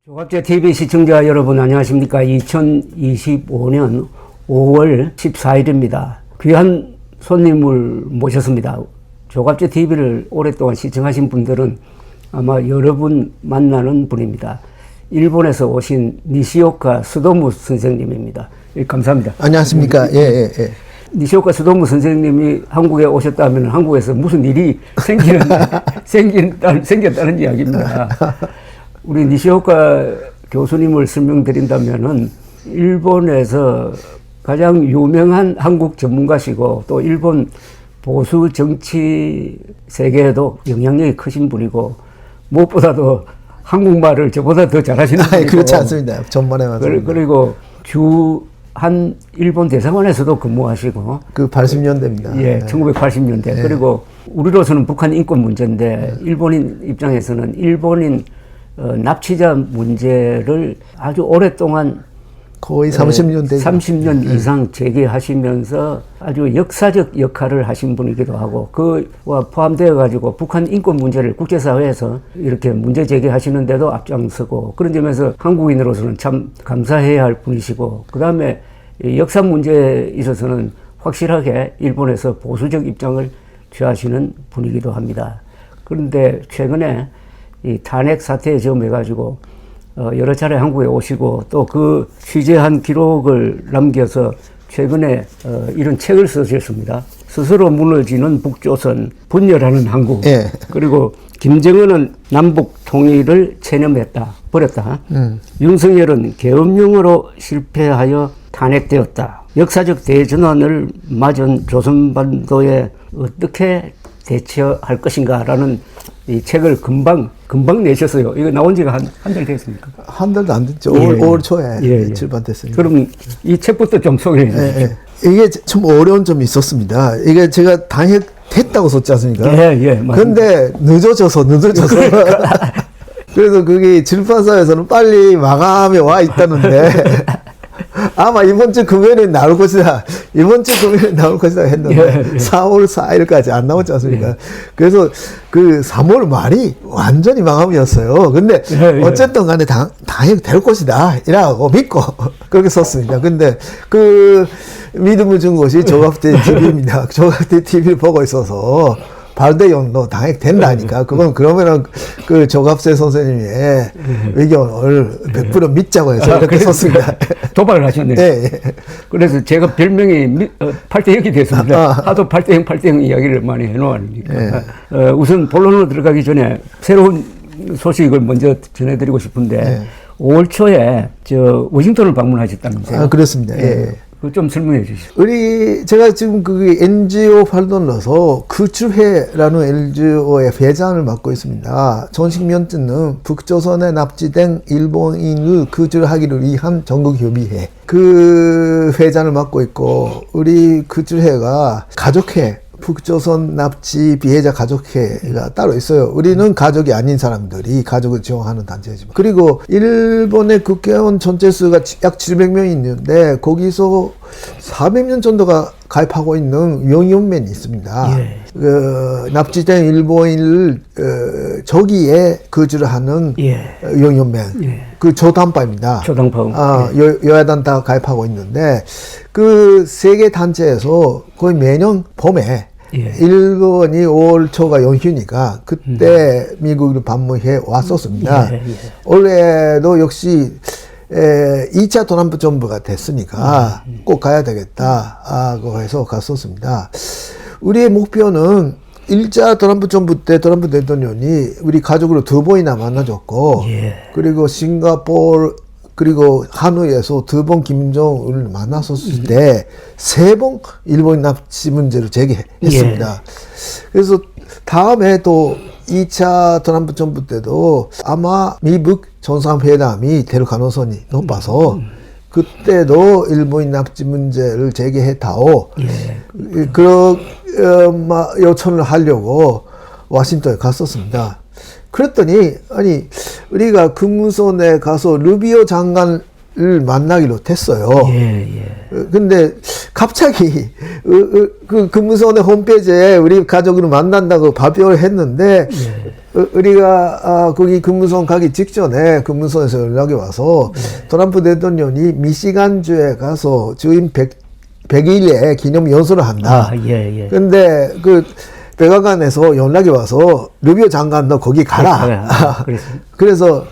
조갑제 TV 시청자 여러분 안녕하십니까. 2025년 5월 14일입니다. 귀한 손님을 모셨습니다. 조갑제 TV를 오랫동안 시청하신 분들은 아마 여러분 만나는 분입니다. 일본에서 오신 니시오카 스도무 선생님입니다. 감사합니다. 안녕하십니까. 예. 니시오카 스도무 선생님이 한국에 오셨다면 한국에서 무슨 일이 생겼다는 이야기입니다. 우리 니시오카 교수님을 설명드린다면은 일본에서 가장 유명한 한국 전문가시고 또 일본 보수 정치 세계에도 영향력이 크신 분이고 무엇보다도 한국말을 저보다 더 잘하시는 분이고 그렇지 않습니다. 전반에 맞습니다. 그리고 한 일본 대사관에서도 근무하시고 그 80년대입니다. 예, 1980년대. 네. 그리고 우리로서는 북한 인권 문제인데 일본인 입장에서는 일본인 납치자 문제를 아주 오랫동안 거의 30년 대 30년 이상 제기하시면서 아주 역사적 역할을 하신 분이기도 하고 그와 포함되어 가지고 북한 인권 문제를 국제사회에서 이렇게 문제 제기하시는데도 앞장서고 그런 점에서 한국인으로서는 참 감사해야 할 분이시고 그다음에 역사 문제에 있어서는 확실하게 일본에서 보수적 입장을 취하시는 분이기도 합니다. 그런데 최근에 이 탄핵 사태에 점해가지고 여러 차례 한국에 오시고 또 그 취재한 기록을 남겨서 최근에 이런 책을 쓰셨습니다. 스스로 무너지는 북조선, 분열하는 한국. 예. 그리고 김정은은 남북 통일을 체념했다, 버렸다. 윤석열은 계엄령으로 실패하여 탄핵되었다. 역사적 대전환을 맞은 조선반도에 어떻게 대처할 것인가라는 이 책을 금방 내셨어요. 이거 나온 지가 한 달 됐습니까? 한 달도 안 됐죠. 예, 5월 초에 출판됐습니다. 그럼 이 책부터 좀 소개해 주시죠. 이게 좀 어려운 점이 있었습니다. 이게 제가 당했다고 썼지 않습니까? 맞습니다. 근데 늦어져서. 그래서 그게 출판사에서는 빨리 마감에 와 있다는데 아마 이번 주 금요일에 나올 것이다 했는데 4월 4일까지 안 나왔지 않습니까? 그래서 그 3월 말이 완전히 마감이었어요. 근데 어쨌든 간에 당연히 될 것이다 이라고 믿고 그렇게 썼습니다. 근데 그 믿음을 준 것이 조갑제 TV입니다. 조갑제 TV를 보고 있어서 발대용도 당액된다니까. 그건 그러면은 그 조갑세 선생님의 의견을 100% 믿자고 해서 이렇게 썼습니다. 도발을 하셨네요. 예. 그래서 제가 별명이 8대0이 됐습니다. 하도 8대0 이야기를 많이 해놓으니까. 우선 본론으로 들어가기 전에 새로운 소식을 먼저 전해드리고 싶은데 5월 초에 워싱턴을 방문하셨다면서요? 그렇습니다. 예. 그거 좀 설명해 주시죠. 제가 지금 그 NGO 활동으로서 구출회라는 NGO의 회장을 맡고 있습니다. 전식 면제는 북조선에 납치된 일본인을 구출하기를 위한 전국협의회. 그 회장을 맡고 있고, 우리 구출회가 가족회, 북조선 납치 피해자 가족회가 따로 있어요. 우리는 가족이 아닌 사람들이 가족을 지원하는 단체지만. 그리고 일본의 국회의원 전체 수가 약 700명이 있는데 거기서 400명 정도가 가입하고 있는 영연맨이 있습니다. 납치된 일본인을 저기에 거주를 하는 영연맨. 그 조단파입니다. 조단파. 여야단 다 가입하고 있는데 그 세 개 단체에서 거의 매년 봄에 일본이 5월 초가 연휴니까 그때 미국으로 방문해 왔었습니다. 올해도 역시 2차 트럼프 정부가 됐으니까 꼭 가야 되겠다고 해서 갔었습니다. 우리의 목표는 1차 트럼프 정부 때 트럼프 대통령이 우리 가족으로 2번이나 만나줬고 그리고 싱가포르 그리고 하노이에서 2번 김정은을 만났었을 때 3번 일본 납치 문제를 제기했습니다. 그래서 다음에 또 2차 트럼프 정부 때도 아마 미북 정상회담이 될 가능성이 높아서 그때도 일본인 납치 문제를 제기했다오. 그런 요청을 하려고 워싱턴에 갔었습니다. 그랬더니 우리가 국무선에 가서 루비오 장관 만나기로 됐어요. 예. 근데 갑자기 그 금무선의 홈페이지에 우리 가족을 만난다고 발표를 했는데 우리가 거기 금무선 가기 직전에 금무선에서 연락이 와서 트럼프 대통령이 미시간주에 가서 주임 100일에 기념 연설을 한다. 근데 그 백악관에서 연락이 와서 루비오 장관 너 거기 가라. 그래서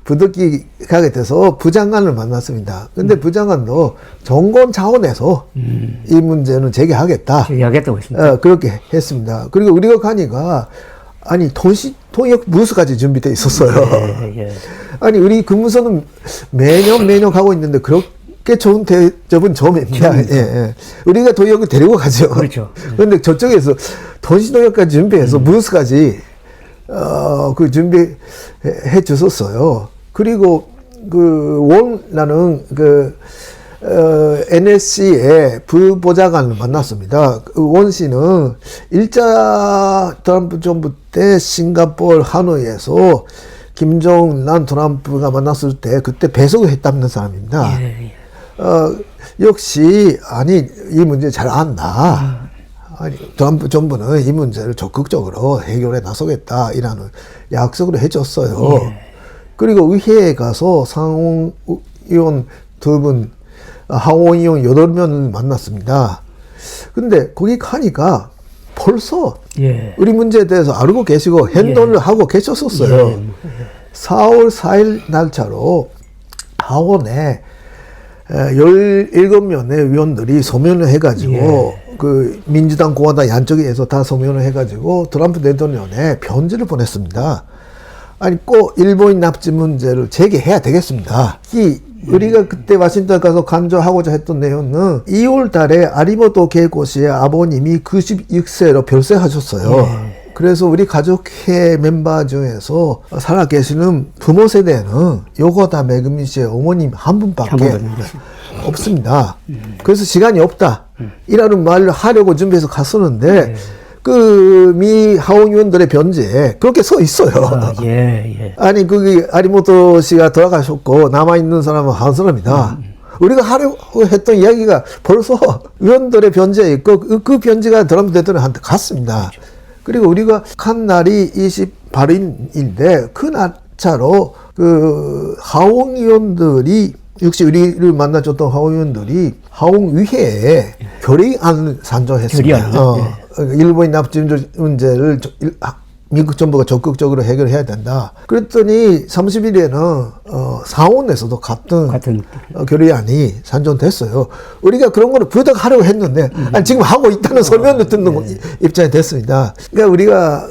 부득이 가게 돼서 부장관을 만났습니다. 근데 부장관도 정권 차원에서 이 문제는 제기하겠다. 제기하겠다고 했습니다. 그렇게 했습니다. 그리고 우리가 가니까 아니 통역 부스까지 준비되어 있었어요. 아니 우리 근무소는 매년 가고 있는데 그렇게 좋은 대접은 처음입니다. 우리가 통역을 데리고 가죠. 그렇죠. 그런데 저쪽에서 통역까지 준비해서 부스까지 그 준비해 주셨어요. 그리고 나는 NSC의 부보좌관을 만났습니다. 원 씨는 1차 트럼프 정부 때 싱가포르 하노이에서 김정남 트럼프가 만났을 때 그때 배석을 했다는 사람입니다. 역시 이 문제 잘 안다. 트럼프 정부는 이 문제를 적극적으로 해결에 나서겠다 이라는 약속을 해줬어요. 그리고 의회에 가서 상원의원 2분, 하원의원 8명을 만났습니다. 근데 거기 가니까 벌써 우리 문제에 대해서 알고 계시고 행동을 하고 계셨었어요. 4월 4일 날짜로 하원에 17명의 의원들이 서명을 해가지고 그 민주당, 공화당 양쪽에서 다 서명을 해가지고 트럼프 대통령에 편지를 보냈습니다. 아니 꼭 일본인 납치 문제를 제기해야 되겠습니다. 우리가 그때 워싱턴 가서 강조하고자 했던 내용은 2월 달에 아리모토 케이코 씨의 아버님이 96세로 별세하셨어요. 그래서 우리 가족회 멤버 중에서 살아 계시는 부모 세대는 요거다 메그미 씨의 어머님 한 분밖에 없습니다. 그래서 시간이 없다. 이라는 말을 하려고 준비해서 갔었는데 그 미 하원의원들의 편지에 그렇게 써 있어요. 아니 거기 아리모토 씨가 돌아가셨고 남아있는 사람은 한 사람이다. 우리가 하려고 했던 이야기가 벌써 의원들의 편지에 있고 그 편지가 트럼프 대통령한테 갔습니다. 그리고 우리가 간 날이 28일인데 그 날짜로 그 하원의원들이 역시 우리를 만나줬던 하원의원들이 하원의회에 결의안을 산정했습니다. 일본인 납치 문제를 미국 정부가 적극적으로 해결해야 된다. 그랬더니 30일에는 상원에서도 같은 결의안이 산정됐어요. 우리가 그런 거를 부탁하려고 했는데 지금 하고 있다는 설명을 듣는 입장이 됐습니다. 그러니까 우리가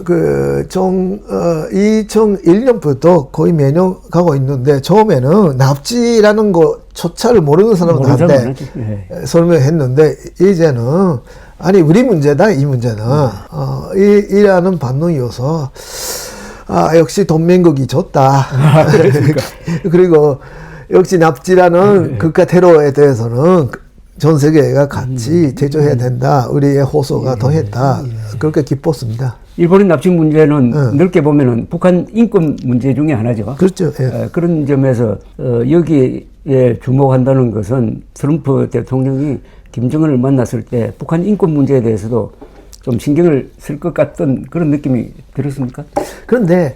2001년부터 거의 매년 가고 있는데 처음에는 납치라는 거조차를 모르는 사람들한테 설명했는데 이제는 아니 우리 문제다 이 문제는 이라는 반응이어서 역시 동맹국이 좋다. 그리고 역시 납치라는 극과 테러에 대해서는 전 세계가 같이 대조해야 된다. 우리의 호소가 더했다. 그렇게 기뻤습니다. 일본인 납치 문제는 넓게 보면은 북한 인권 문제 중에 하나죠. 그렇죠. 그런 점에서 여기에 주목한다는 것은 트럼프 대통령이 김정은을 만났을 때 북한 인권 문제에 대해서도 좀 신경을 쓸 것 같던 그런 느낌이 들었습니까? 그런데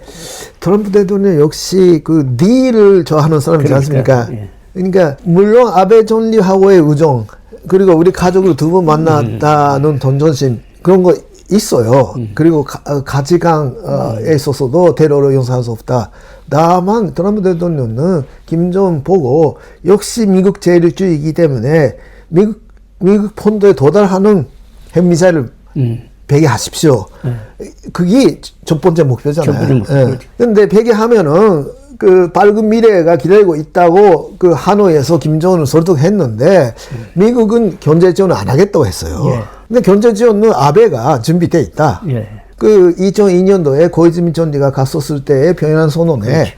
트럼프 대통령 역시 그 딜을 좋아하는 사람이지 않습니까? 그러니까 물론 아베 총리하고의 우정 그리고 우리 가족을 2번 만났다는 동정심 그런 거 있어요. 그리고 가치관에 있어서도 테러를 용서할 수 없다. 다만 트럼프 대통령은 김정은 보고 역시 미국 제일주의이기 때문에 미국 본토에 도달하는 핵미사일을 배기하십시오. 그게 첫 번째 목표잖아요. 그런데 배기하면은 그 밝은 미래가 기다리고 있다고 그 하노이에서 김정은을 설득했는데 미국은 경제 지원을 안 하겠다고 했어요. 근데 경제 지원은 아베가 준비돼 있다. 그 2002년도에 고이즈미 총리가 갔었을 때의 평양 선언에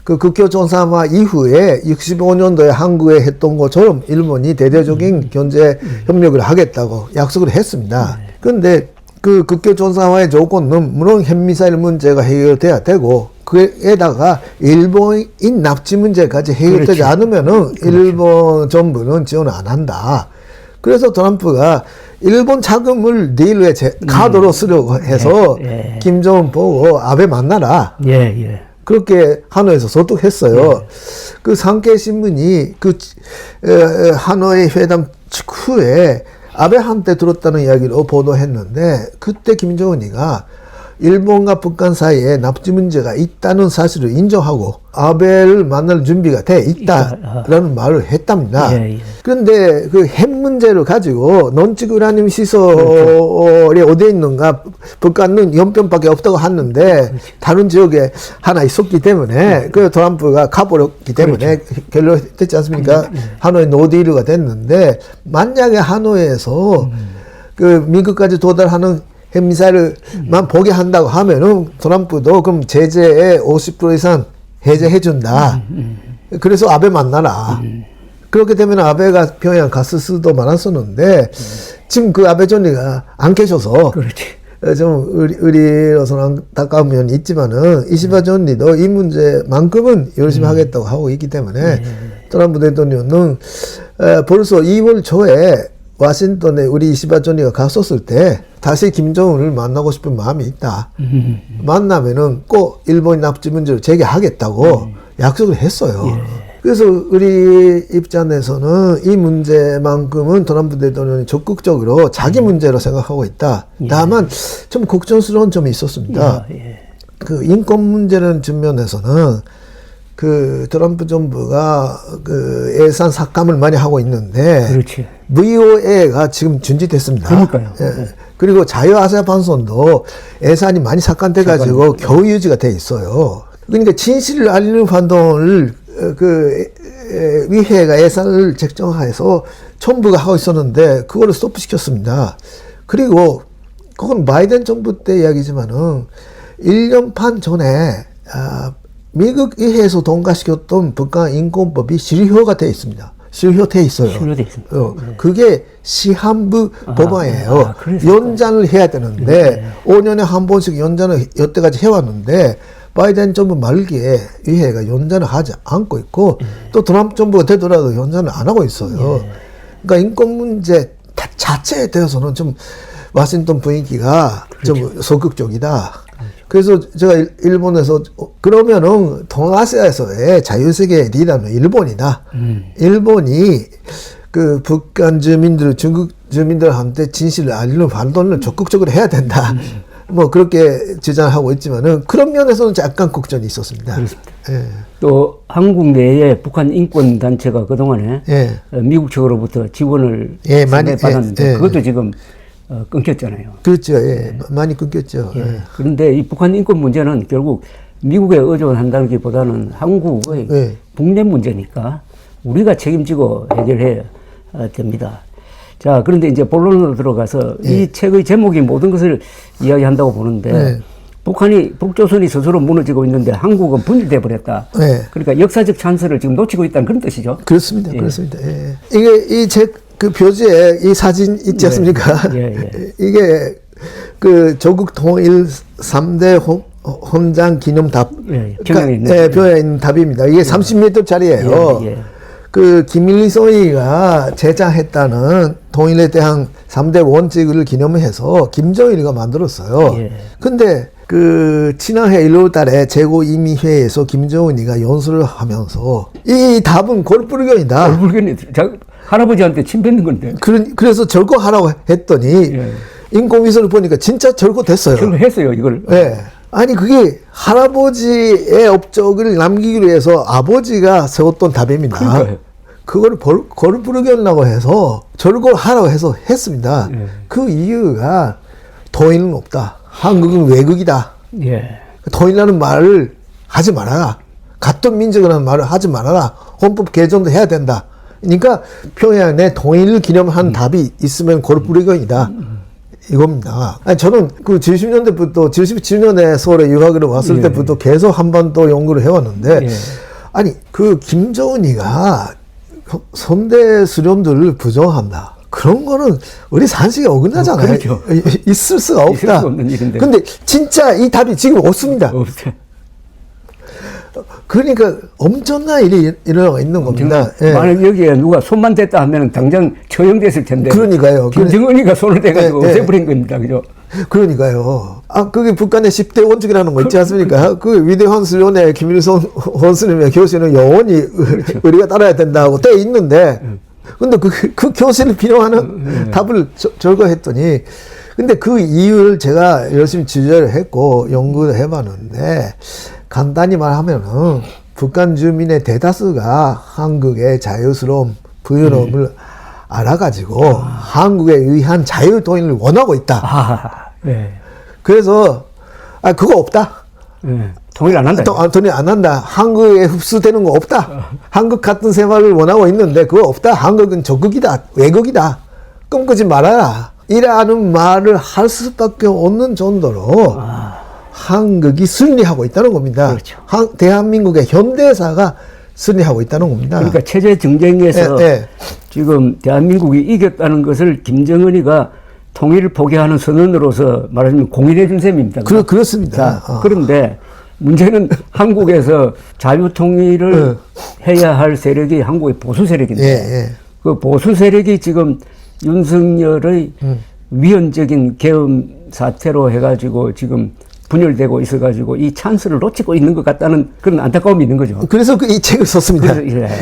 그 국교 정상화 이후에 65년도에 한국에 했던 것처럼 일본이 대대적인 경제 협력을 하겠다고 약속을 했습니다. 그런데 그 국교 정상화의 조건은 물론 핵미사일 문제가 해결돼야 되고 그에다가 일본인 납치 문제까지 해결되지 그렇지. 않으면은 일본 정부는 지원 안 한다. 그래서 트럼프가 일본 자금을 딜에 카드로 쓰려고 해서 김정은 보고 아베 만나라. 그렇게 하노이에서 소통했어요. 그 상케이 신문이 그 하노이 회담 직후에 아베한테 들었다는 이야기를 보도했는데 그때 김정은이가 일본과 북한 사이에 납치 문제가 있다는 사실을 인정하고 아베를 만날 준비가 돼 있다라는 말을 했답니다. 그런데 그 핵 문제를 가지고 논직 우라늄 시설이 어디에 있는가 북한은 연평밖에 없다고 하는데 다른 지역에 하나 있었기 때문에 그 트럼프가 가버렸기 때문에 결론됐지 않습니까? 하노이 노딜가 됐는데 만약에 하노이에서 그 미국까지 도달하는 핵미사일만 보게 한다고 하면은 트럼프도 그럼 제재의 50% 이상 해제해준다. 그래서 아베 만나라. 그렇게 되면 아베가 평양 갔을 수도 많았었는데 지금 그 아베 총리가 안 계셔서 좀 우리로서는 안타까운 면이 있지만은 이시바 총리도 이 문제만큼은 열심히 하겠다고 하고 있기 때문에 트럼프 대통령은 벌써 2월 초에 워싱턴에 우리 이시바 총리가 갔었을 때 다시 김정은을 만나고 싶은 마음이 있다. 만나면은 꼭 일본 납치 문제를 제기하겠다고 약속을 했어요. 그래서 우리 입장에서는 이 문제만큼은 트럼프 대통령이 적극적으로 자기 문제로 생각하고 있다. 다만 좀 걱정스러운 점이 있었습니다. 그 인권 문제라는 측면에서는 그 트럼프 정부가 그 예산 삭감을 많이 하고 있는데 VOA가 지금 중지됐습니다. 그러니까요. 그리고 자유아시아 방송도 예산이 많이 삭감돼 가지고 겨우 유지가 돼 있어요. 그러니까 진실을 알리는 활동을 위회가 예산을 책정해서 정부가 하고 있었는데 그거를 스톱시켰습니다. 그리고 그건 바이든 정부 때 이야기지만은 1년 반 전에 미국 의회에서 통과시켰던 북한 인권법이 실효가 돼 있습니다. 실효돼 있어요. 그게 시한부 법안이에요. 연장을 해야 되는데 5년에 한 번씩 연장을 여태까지 해왔는데 바이든 정부 말기에 의회가 연장을 하지 않고 있고 또 트럼프 정부가 되더라도 연장을 안 하고 있어요. 그러니까 인권 문제 자체에 대해서는 좀 워싱턴 분위기가 좀 소극적이다. 그래서 제가 일본에서 그러면은 동아시아에서의 자유세계 리더는 일본이다. 일본이 그 북한 주민들, 중국 주민들한테 진실을 알리는 활동을 적극적으로 해야 된다. 뭐 그렇게 주장하고 있지만은 그런 면에서는 약간 걱정이 있었습니다. 그렇습니다. 또 한국 내에 북한 인권 단체가 그동안에 미국 측으로부터 지원을 많이 받았는데 그것도 지금 끊겼잖아요. 그렇죠. 많이 끊겼죠. 그런데 이 북한 인권 문제는 결국 미국에 의존한다기보다는 한국의 국내 문제니까 우리가 책임지고 해결해야 됩니다. 자, 그런데 이제 본론으로 들어가서 이 책의 제목이 모든 것을 이야기한다고 보는데 북조선이 스스로 무너지고 있는데 한국은 분리돼 버렸다. 그러니까 역사적 찬스를 지금 놓치고 있다는 그런 뜻이죠. 그렇습니다. 그렇습니다. 이게 이 책 그 표지에 이 사진 있지 않습니까? 이게 그 조국 통일 3대 헌장 기념탑. 평양에 있는 답입니다. 이게 30m짜리예요. 그 김일성이가 제작했다는 통일에 대한 3대 원칙을 기념해서 김정일이가 만들었어요. 근데 그 지난해 1월 달에 제5임의회에서 김정은이가 연설을 하면서 이 답은 골불견이다. 할아버지한테 침 뱉는 건데. 그래서 절거하라고 했더니 인공위성을 보니까 진짜 절거됐어요. 절거했어요, 이걸. 아니 그게 할아버지의 업적을 남기기 위해서 아버지가 세웠던 답입니다. 그러니까요. 그걸 골불견이라고 해서 절거하라고 해서 했습니다. 그 이유가 통일은 없다. 한국은 외국이다. 통일이라는 말을 하지 말아라. 같은 민족이라는 말을 하지 말아라. 헌법 개정도 해야 된다. 그러니까 평양에 통일을 기념한 답이 있으면 골불견이다. 이겁니다. 아니, 저는 그 70년대부터 77년에 서울에 유학을 왔을 때부터 계속 한반도 연구를 해왔는데 아니 그 김정은이가 선대 수령들을 부정한다. 그런 거는 우리 산식에 어긋나잖아요. 그렇죠. 있을 수가 있을 없다. 수 없는 일인데. 근데 진짜 이 답이 지금 없습니다. 없어요. 그러니까 엄청난 일이 일어나고 있는 겁니다. 예. 만약 여기에 누가 손만 댔다 하면 당장 처형됐을 텐데. 그러니까요. 김정은이가 손을 대가지고 예, 예. 없애버린 겁니다. 그죠? 그러니까요. 그게 북한의 10대 원칙이라는 거 있지 않습니까? 그 위대한 수련의 김일성 원스님의 교시는 영원히 그렇죠. 우리가 따라야 된다고 돼 있는데, 근데 그 교시를 필요하는 답을 절거했더니, 근데 그 이유를 제가 열심히 취재를 했고 연구를 해봤는데, 간단히 말하면은 북한 주민의 대다수가 한국의 자유스러움, 부유로움을 알아가지고 한국에 의한 자유 통일을 원하고 있다. 네. 그래서 그거 없다. 네. 통일 안 한다. 통일 안 한다. 한국에 흡수되는 거 없다. 한국 같은 생활을 원하고 있는데 그거 없다. 한국은 적극이다. 외국이다. 꿈꾸지 말아라. 이라는 말을 할 수밖에 없는 정도로 한국이 승리하고 있다는 겁니다. 그렇죠. 대한민국의 현대사가 승리하고 있다는 겁니다. 그러니까 체제 정쟁에서 지금 대한민국이 이겼다는 것을 김정은이가 통일을 포기하는 선언으로서 말하자면 공인해 준 셈입니다. 그렇습니다. 자, 그런데 문제는 한국에서 자유 통일을 해야 할 세력이 한국의 보수 세력인데 그 보수 세력이 지금 윤석열의 위헌적인 계엄 사태로 해가지고 지금 분열되고 있어가지고 이 찬스를 놓치고 있는 것 같다는 그런 안타까움이 있는 거죠. 그래서 이 책을 썼습니다.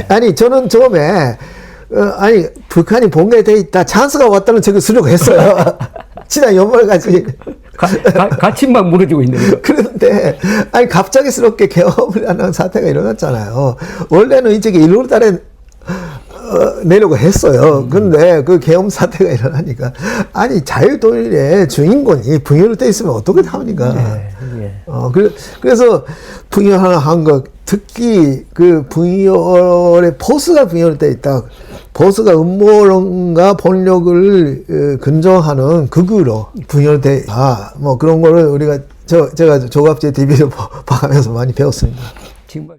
아니 저는 처음에 북한이 봉쇄돼 있다, 찬스가 왔다는 책을 쓰려고 했어요. 지난 연말까지. 같이 막 무너지고 있는 거죠. 그런데 갑작스럽게 계엄을 하는 사태가 일어났잖아요. 원래는 이 책이 1월 달에 내려고 했어요. 근데 그 계엄 사태가 일어나니까 자유통일의 주인공이 분열을 떼 있으면 어떻게 합니까? 그래서 분열하는 한국, 특히 그 분열의 보수가 분열을 떼 있다. 보수가 음모론과 본력을 근정하는 극으로 분열돼 있다. 뭐 그런 거를 우리가 제가 조갑제 TV를 봐가면서 많이 배웠습니다. 정말.